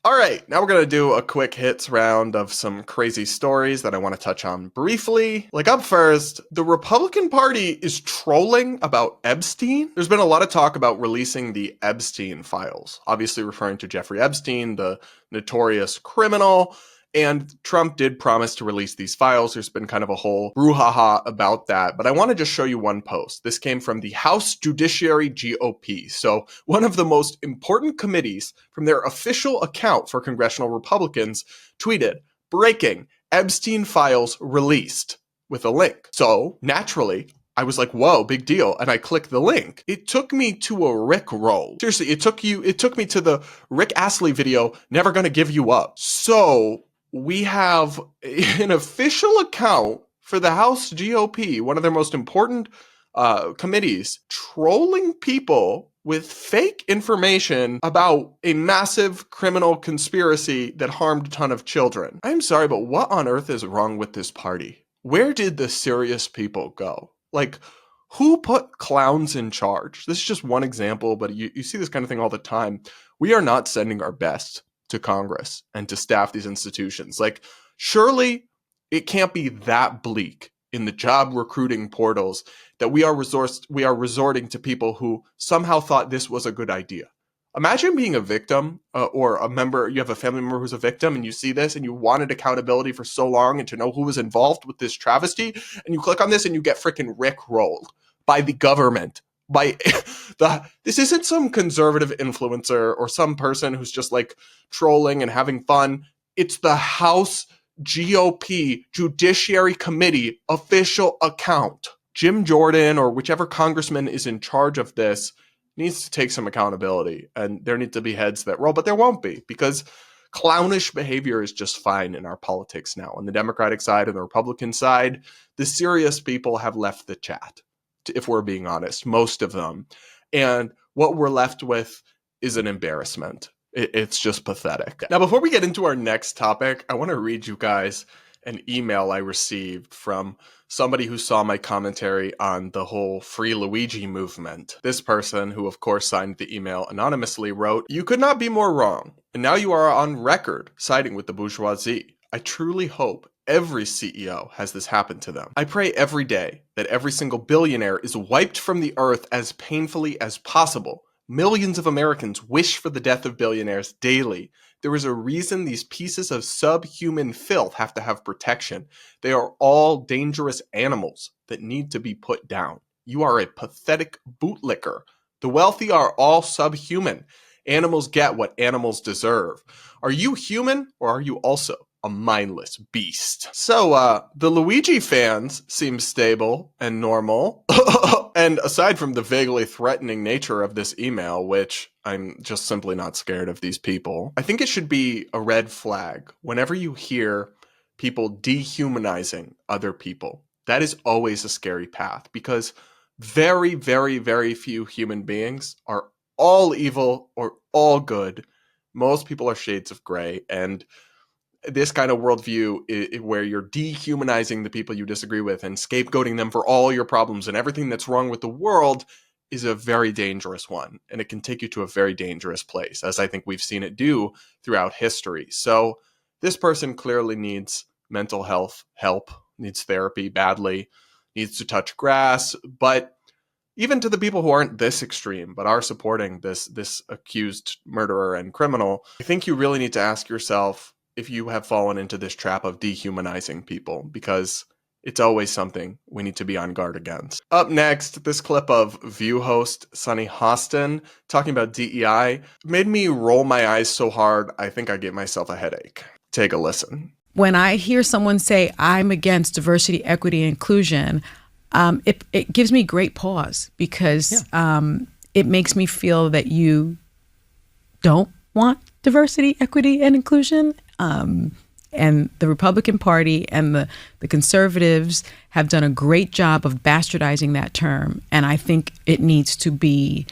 All right, now we're going to do a quick hits round of some crazy stories that I want to touch on briefly. Like up first, the Republican Party is trolling about Epstein. There's been a lot of talk about releasing the Epstein files, obviously referring to Jeffrey Epstein, the notorious criminal. And Trump did promise to release these files. There's been kind of a whole brouhaha about that. But I want to just show you one post. This came from the House Judiciary GOP. So one of the most important committees from their official account for congressional Republicans tweeted, "Breaking, Epstein files released," with a link. So naturally, I was like, whoa, big deal. And I clicked the link. It took me to a rickroll. Seriously, it took me to the Rick Astley video, "Never Gonna Give You Up." So we have an official account for the House GOP, one of their most important committees, trolling people with fake information about a massive criminal conspiracy that harmed a ton of children. I'm sorry, but what on earth is wrong with this party? Where did the serious people go? Like, who put clowns in charge? This is just one example, but you see this kind of thing all the time. We are not sending our best to Congress and to staff these institutions. Like, surely it can't be that bleak in the job recruiting portals that we are resorting to people who somehow thought this was a good idea. Imagine being a victim or a member, you have a family member who's a victim and you see this and you wanted accountability for so long and to know who was involved with this travesty, and you click on this and you get freaking rickrolled by the government. This isn't some conservative influencer or some person who's just like trolling and having fun. It's the House GOP Judiciary Committee official account. Jim Jordan or whichever congressman is in charge of this needs to take some accountability, and there need to be heads that roll, but there won't be, because clownish behavior is just fine in our politics now. On the Democratic side and the Republican side, the serious people have left the chat, if we're being honest, most of them. And what we're left with is an embarrassment. It's just pathetic. Now, before we get into our next topic, I want to read you guys an email I received from somebody who saw my commentary on the whole Free Luigi movement. This person, who of course signed the email anonymously, wrote, "You could not be more wrong, and now you are on record siding with the bourgeoisie. I truly hope every CEO has this happen to them. I pray every day that every single billionaire is wiped from the earth as painfully as possible. Millions of Americans wish for the death of billionaires daily. There is a reason these pieces of subhuman filth have to have protection. They are all dangerous animals that need to be put down. You are a pathetic bootlicker. The wealthy are all subhuman. Animals get what animals deserve. Are you human, or are you also a mindless beast?" So, the Luigi fans seem stable and normal. And aside from the vaguely threatening nature of this email, which I'm just simply not scared of these people, I think it should be a red flag whenever you hear people dehumanizing other people. That is always a scary path, because very, very, very few human beings are all evil or all good. Most people are shades of gray, and this kind of worldview where you're dehumanizing the people you disagree with and scapegoating them for all your problems and everything that's wrong with the world is a very dangerous one. And it can take you to a very dangerous place, as I think we've seen it do throughout history. So this person clearly needs mental health help, needs therapy badly, needs to touch grass. But even to the people who aren't this extreme, but are supporting this accused murderer and criminal, I think you really need to ask yourself if you have fallen into this trap of dehumanizing people, because it's always something we need to be on guard against. Up next, this clip of View host Sunny Hostin talking about DEI made me roll my eyes so hard I think I gave myself a headache. Take a listen. When I hear someone say, "I'm against diversity, equity, and inclusion," it gives me great pause, because it makes me feel that you don't want diversity, equity, and inclusion. And the Republican Party and the conservatives have done a great job of bastardizing that term. And I think it needs to be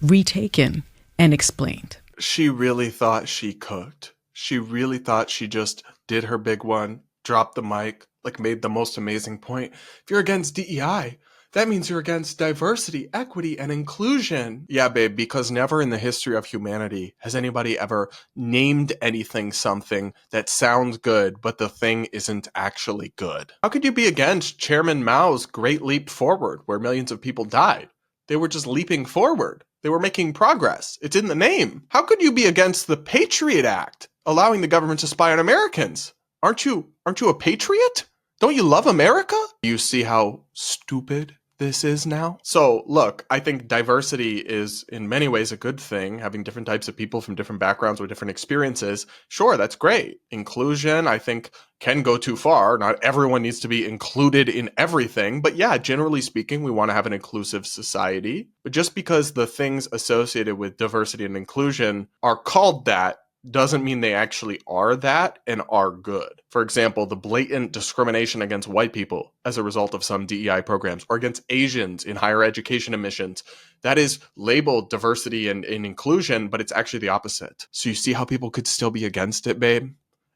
retaken and explained. She really thought she cooked. She really thought she just did her big one, dropped the mic, like made the most amazing point. If you're against DEI, That means you're against diversity, equity, and inclusion. Yeah, babe, because never in the history of humanity has anybody ever named anything something that sounds good, but the thing isn't actually good. How could you be against Chairman Mao's Great Leap Forward, where millions of people died? They were just leaping forward. They were making progress. It's in the name. How could you be against the Patriot Act, allowing the government to spy on Americans? Aren't you a patriot? Don't you love America? You see how stupid this is now? So look, I think diversity is in many ways a good thing. Having different types of people from different backgrounds with different experiences, sure, that's great. Inclusion, I think, can go too far. Not everyone needs to be included in everything. But yeah, generally speaking, we want to have an inclusive society. But just because the things associated with diversity and inclusion are called that doesn't mean they actually are that and are good. For example, the blatant discrimination against white people as a result of some DEI programs, or against Asians in higher education admissions, that is labeled diversity and inclusion, but it's actually the opposite. So you see how people could still be against it, babe?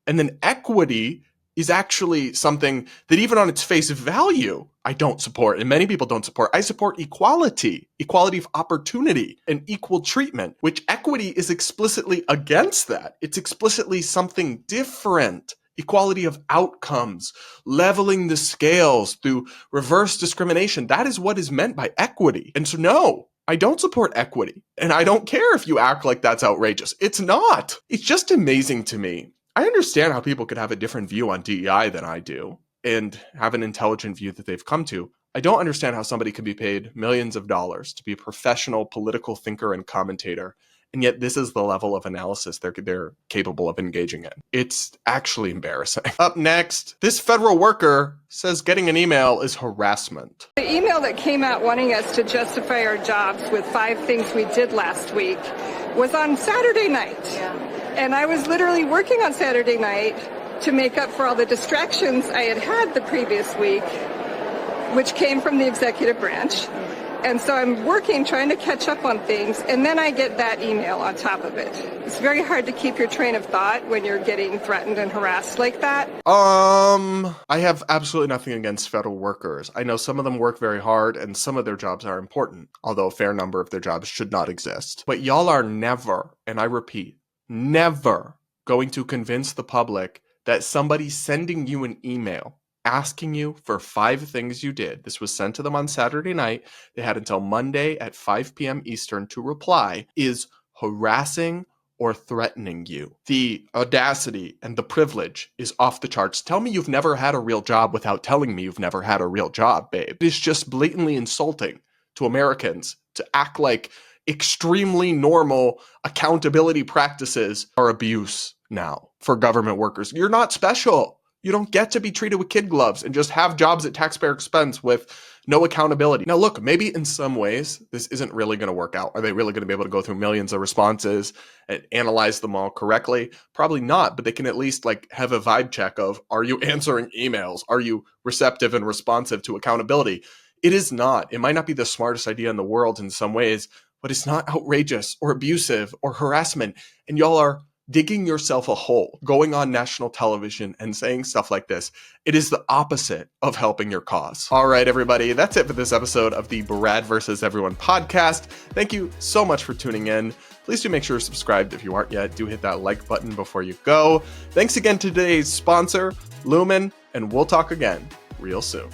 And then equity is actually something that even on its face value, I don't support, and many people don't support. I support equality of opportunity, and equal treatment, which equity is explicitly against that. It's explicitly something different. Equality of outcomes, leveling the scales through reverse discrimination. That is what is meant by equity. And so no, I don't support equity. And I don't care if you act like that's outrageous. It's not. It's just amazing to me. I understand how people could have a different view on DEI than I do and have an intelligent view that they've come to. I don't understand how somebody can be paid millions of dollars to be a professional political thinker and commentator, and yet this is the level of analysis they're capable of engaging in. It's actually embarrassing. Up next, this federal worker says getting an email is harassment. The email that came out wanting us to justify our jobs with 5 things we did last week was on Saturday night. Yeah. And I was literally working on Saturday night to make up for all the distractions I had had the previous week, which came from the executive branch. And so I'm working, trying to catch up on things, and then I get that email on top of it. It's very hard to keep your train of thought when you're getting threatened and harassed like that. I have absolutely nothing against federal workers. I know some of them work very hard, and some of their jobs are important, although a fair number of their jobs should not exist. But y'all are never, and I repeat, never going to convince the public that somebody sending you an email asking you for 5 things you did. This was sent to them on Saturday night. They had until Monday at 5 p.m. Eastern to reply, is harassing or threatening you. The audacity and the privilege is off the charts. Tell me you've never had a real job without telling me you've never had a real job, babe. It's just blatantly insulting to Americans to act like extremely normal accountability practices are abuse now for government workers. You're not special. You don't get to be treated with kid gloves and just have jobs at taxpayer expense with no accountability. Now, look, maybe in some ways this isn't really going to work out. Are they really going to be able to go through millions of responses and analyze them all correctly? Probably not, but they can at least have a vibe check of, are you answering emails? Are you receptive and responsive to accountability? It is not. It might not be the smartest idea in the world in some ways, but it's not outrageous or abusive or harassment. And y'all are digging yourself a hole, going on national television and saying stuff like this. It is the opposite of helping your cause. All right, everybody, that's it for this episode of the Brad vs. Everyone podcast. Thank you so much for tuning in. Please do make sure you're subscribed if you aren't yet. Do hit that like button before you go. Thanks again to today's sponsor, Lumen, and we'll talk again real soon.